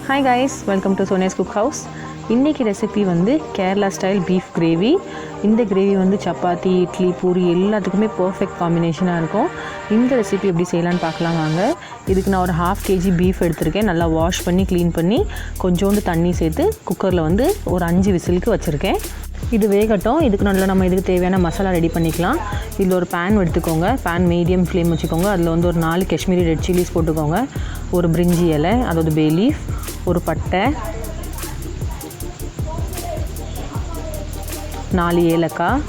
Hi guys, welcome to Sonia's Cook House. இன்னைக்கு recipe வந்து Kerala style beef gravy. இந்த gravy வந்து சப்பாத்தி, இட்லி, பூரி எல்லாத்துக்குமே பர்ஃபெக்ட் காம்பினேஷனாக இருக்கும். இந்த ரெசிபி எப்படி செய்யலான்னு பார்க்கலாம் வாங்க. இதுக்கு நான் ஒரு 1/2 kg பீஃப் எடுத்திருக்கேன். நல்லா வாஷ் பண்ணி க்ளீன் பண்ணி கொஞ்சோண்டு தண்ணி சேர்த்து குக்கரில் வந்து ஒரு 5 விசிலுக்கு வச்சுருக்கேன். இது வேகட்டும். இதுக்கு நல்லா நம்ம இதுக்கு தேவையான மசாலா ரெடி பண்ணிக்கலாம். இதில் ஒரு பேன் எடுத்துக்கோங்க. பேன் மீடியம் ஃப்ளேம் வச்சுக்கோங்க. அதில் வந்து ஒரு 4 காஷ்மீரி ரெட் சில்லிஸ் போட்டுக்கோங்க. ஒரு பிரிஞ்சி இலை, அதாவது பே லீஃப், ஒரு பட்டை, 4 ஏலக்காய்,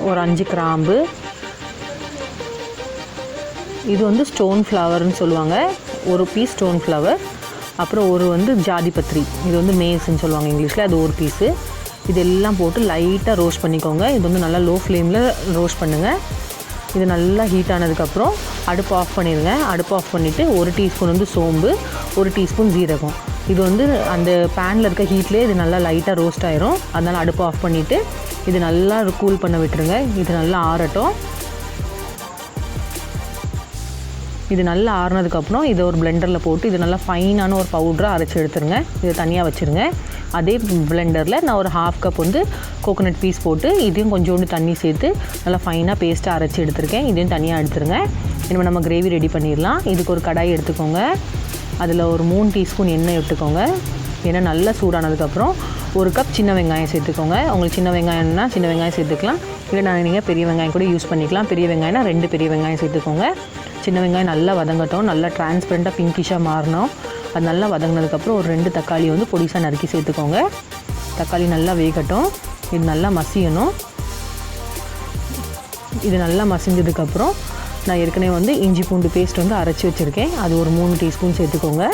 ஒரு 5 கிராம்பு. இது வந்து ஸ்டோன் ஃப்ளவர்னு சொல்லுவாங்க. ஒரு பீஸ் ஸ்டோன் ஃப்ளவர். அப்புறம் ஒரு வந்து ஜாதி பத்திரி, இது வந்து மேஸ்ன்னு சொல்லுவாங்க இங்கிலீஷில், அது ஒரு பீஸு. இதெல்லாம் போட்டு லைட்டாக ரோஸ்ட் பண்ணிக்கோங்க. இது வந்து நல்லா லோ ஃப்ளேமில் ரோஸ்ட் பண்ணுங்கள். இது நல்லா ஹீட் ஆனதுக்கப்புறம் அடுப்பு ஆஃப் பண்ணிடுங்க. அடுப்பு ஆஃப் பண்ணிவிட்டு 1 டீஸ்பூன் வந்து சோம்பு, 1 டீஸ்பூன் ஜீரகம். இது வந்து அந்த பேனில் இருக்க ஹீட்லேயே இது நல்லா லைட்டாக ரோஸ்ட் ஆயிரும். அதனால் அடுப்பு ஆஃப் பண்ணிவிட்டு இது நல்லா கூல் பண்ண விட்டுருங்க. இது நல்லா ஆறட்டும். இது நல்லா ஆறுனதுக்கப்புறம் இதை ஒரு பிளெண்டரில் போட்டு இது நல்லா ஃபைனான ஒரு பவுடராக அரைச்சி எடுத்துருங்க. இதை தனியாக வச்சுருங்க. அதே பிளெண்டரில் நான் ஒரு 1/2 கப் வந்து கோகோனட் பீஸ் போட்டு இதையும் கொஞ்சோண்டு தண்ணி சேர்த்து நல்லா ஃபைனாக பேஸ்ட்டாக அரைச்சி எடுத்துருக்கேன். இதையும் தனியாக எடுத்துருங்க. இனிமேல் நம்ம கிரேவி ரெடி பண்ணிடலாம். இதுக்கு ஒரு கடாய் எடுத்துக்கோங்க. அதில் ஒரு 3 டீஸ்பூன் எண்ணெய் எடுத்துக்கோங்க. எண்ணெய் நல்லா சூடானதுக்கப்புறம் 1 கப் சின்ன வெங்காயம் சேர்த்துக்கோங்க. உங்களுக்கு சின்ன வெங்காயம்னா சின்ன வெங்காயம் சேர்த்துக்கலாம். இல்லை நீங்கள் பெரிய வெங்காயம் கூட யூஸ் பண்ணிக்கலாம். பெரிய வெங்காயம்னா 2 பெரிய வெங்காயம் சேர்த்துக்கோங்க. சின்ன வெங்காயம் நல்லா வதங்கட்டும். நல்லா டிரான்ஸ்பரண்ட்டாக பிங்கிஷாக மாறணும். அது நல்லா வதங்கினதுக்கப்புறம் ஒரு 2 தக்காளி வந்து பொடிசாக நறுக்கி சேர்த்துக்கோங்க. தக்காளி நல்லா வேகட்டும். இது நல்லா மசியணும். இது நல்லா மசிஞ்சதுக்கப்புறம் நான் ஏற்கனவே வந்து இஞ்சி பூண்டு பேஸ்ட் வந்து அரைச்சி வச்சுருக்கேன். அது ஒரு 3 டீஸ்பூன் சேர்த்துக்கோங்க.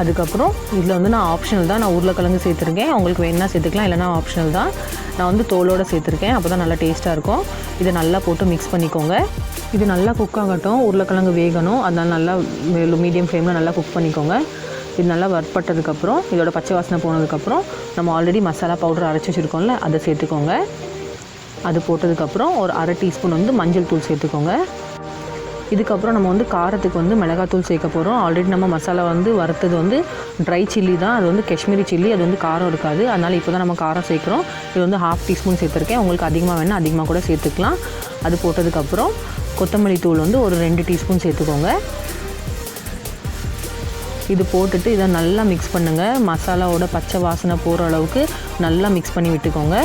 அதுக்கப்புறம் இதில் வந்து நான் ஆப்ஷனல் தான், நான் உருளைக்கிழங்கு சேர்த்துருக்கேன். உங்களுக்கு வேணுன்னா சேர்த்துக்கலாம், இல்லைனா ஆப்ஷனல் தான். நான் வந்து தோலோடு சேர்த்துருக்கேன். அப்போ தான் நல்லா டேஸ்ட்டாக இருக்கும். இதை நல்லா போட்டு மிக்ஸ் பண்ணிக்கோங்க. இது நல்லா குக் ஆகட்டும். உருளைக்கிழங்கு வேகணும். அதனால் நல்லா மீடியம் ஃப்ளேமில் நல்லா குக் பண்ணிக்கோங்க. இது நல்லா வறுப்பட்டதுக்கப்புறம் இதோட பச்சை வாசனை போனதுக்கப்புறம் நம்ம ஆல்ரெடி மசாலா பவுடர் அரைச்சி வச்சுருக்கோம்ல, அதை சேர்த்துக்கோங்க. அது போட்டதுக்கப்புறம் ஒரு 1/2 டீஸ்பூன் வந்து மஞ்சள் தூள் சேர்த்துக்கோங்க. இதுக்கப்புறம் நம்ம வந்து காரத்துக்கு வந்து மிளகாத்தூள் சேர்க்க போகிறோம். ஆல்ரெடி நம்ம மசாலா வந்து வறுத்தது வந்து ட்ரை சில்லி தான். அது வந்து காஷ்மீரி சில்லி. அது வந்து காரம் இருக்காது. அதனால் இப்போ தான் நம்ம காரம் சேர்க்குறோம். இது வந்து 1/2 டீஸ்பூன் சேர்த்துருக்கேன். உங்களுக்கு அதிகமாக வேணால் அதிகமாக கூட சேர்த்துக்கலாம். அது போட்டதுக்கப்புறம் கொத்தமல்லி தூள் வந்து ஒரு 2 டீஸ்பூன் சேர்த்துக்கோங்க. இது போட்டுட்டு இதை நல்லா மிக்ஸ் பண்ணுங்கள். மசாலாவோட பச்சை வாசனை போகிற அளவுக்கு நல்லா மிக்ஸ் பண்ணி விட்டுக்கோங்க.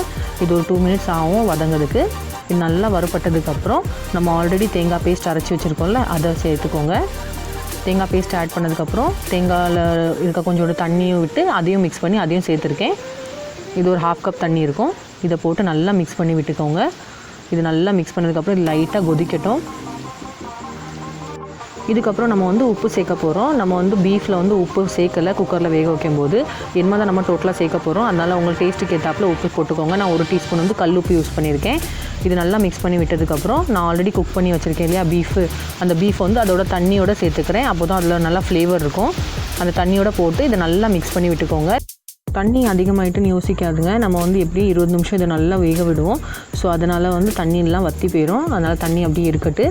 இது ஒரு 2 மினிட்ஸ் ஆகும் வதங்கிறதுக்கு. இது நல்லா வறுப்பட்டதுக்கப்புறம் நம்ம ஆல்ரெடி தேங்காய் பேஸ்ட் அரைச்சி வச்சுருக்கோம்ல, அதை சேர்த்துக்கோங்க. தேங்காய் பேஸ்ட் ஆட் பண்ணதுக்கப்புறம் தேங்காயில் இருக்க கொஞ்சோண்டு தண்ணியும் விட்டு அதையும் மிக்ஸ் பண்ணி அதையும் சேர்த்துருக்கேன். இது ஒரு 1/2 கப் தண்ணி இருக்கும். இதை போட்டு நல்லா மிக்ஸ் பண்ணி விட்டுக்கோங்க. இது நல்லா மிக்ஸ் பண்ணதுக்கப்புறம் இது லைட்டாக கொதிக்கட்டும். இதுக்கப்புறம் நம்ம வந்து உப்பு சேர்க்க போகிறோம். நம்ம வந்து பீஃபில் வந்து உப்பு சேர்க்கலை குக்கரில் வேக வைக்கும்போது. என்ன தான் நம்ம டோட்டலாக சேர்க்க போகிறோம். அதனால் உங்களுக்கு டேஸ்ட்டுக்கு ஏற்றாப்புல உப்பு போட்டுக்கோங்க. நான் 1 டீஸ்பூன் வந்து கல் உப்பு யூஸ் பண்ணியிருக்கேன். இது நல்லா மிக்ஸ் பண்ணி விட்டதுக்கப்புறம் நான் ஆல்ரெடி குக் பண்ணி வச்சுருக்கேன் இல்லையா பீஃபு, அந்த பீஃப் வந்து அதோட தண்ணியோடு சேர்த்துக்கிறேன். அப்போ தான் அதில் நல்லா ஃப்ளேவர் இருக்கும். அந்த தண்ணியோடு போட்டு இதை நல்லா மிக்ஸ் பண்ணி விட்டுக்கோங்க. தண்ணி அதிகமாகிட்டுன்னு யோசிக்காதுங்க. நம்ம வந்து எப்படி 20 நிமிஷம் இதை நல்லா வேக விடுவோம். ஸோ அதனால் வந்து தண்ணியெல்லாம் வற்றி போயிடும். அதனால் தண்ணி அப்படியே இருக்கட்டு.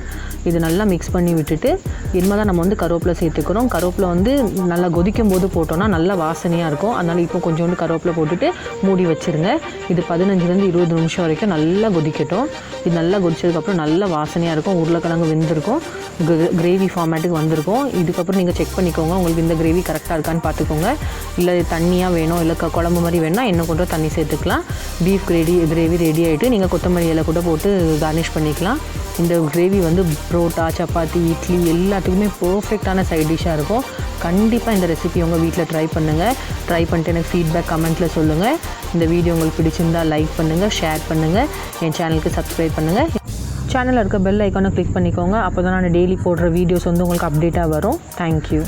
இது நல்லா மிக்ஸ் பண்ணி விட்டுட்டு இனிமேல் தான் நம்ம வந்து கருவேப்பிலை சேர்த்துக்கிறோம். கருவேப்பிலை வந்து நல்லா கொதிக்கும் போது போட்டோன்னா நல்லா வாசனையாக இருக்கும். அதனால் இப்போ கொஞ்சோண்டு கருவேப்பிலை போட்டுட்டு மூடி வச்சுருங்க. இது 15லேருந்து 20 நிமிஷம் வரைக்கும் நல்லா கொதிக்கட்டும். இது நல்லா கொதிச்சதுக்கப்புறம் நல்லா வாசனையாக இருக்கும். உருளைக்கிழங்கு வெந்திருக்கும். கிரேவி ஃபார்மேட்டுக்கு வந்திருக்கும். இதுக்கப்புறம் நீங்கள் செக் பண்ணிக்கோங்க, உங்களுக்கு இந்த கிரேவி கரெக்டாக இருக்கான்னு பார்த்துக்கோங்க. இல்லை தண்ணியாக வேணும், இல்லை குழம்பு மாதிரி வேணால் இன்னும் கொஞ்சம் தண்ணி சேர்த்துக்கலாம். பீஃப் கிரேவி ரெடி ஆகிட்டு நீங்கள் கொத்தமல்லி இலை கூட போட்டு கார்னிஷ் பண்ணிக்கலாம். இந்த கிரேவி வந்து புரோட்டா, சப்பாத்தி, இட்லி எல்லாத்துக்குமே பர்ஃபெக்டான சைட் டிஷ்ஷாக இருக்கும். கண்டிப்பாக இந்த ரெசிபி உங்கள் வீட்டில் ட்ரை பண்ணுங்கள். ட்ரை பண்ணிட்டு எனக்கு ஃபீட்பேக் கமெண்ட்டில் சொல்லுங்கள். இந்த வீடியோ உங்களுக்கு பிடிச்சிருந்தால் லைக் பண்ணுங்கள், ஷேர் பண்ணுங்கள், என் சேனலுக்கு சப்ஸ்கிரைப் பண்ணுங்கள். சேனலில் இருக்க பெல் ஐக்கானை கிளிக் பண்ணிக்கோங்க. அப்போ தான் நான் டெய்லி போடுற வீடியோஸ் வந்து உங்களுக்கு அப்டேட்டாக வரும். தேங்க்யூ.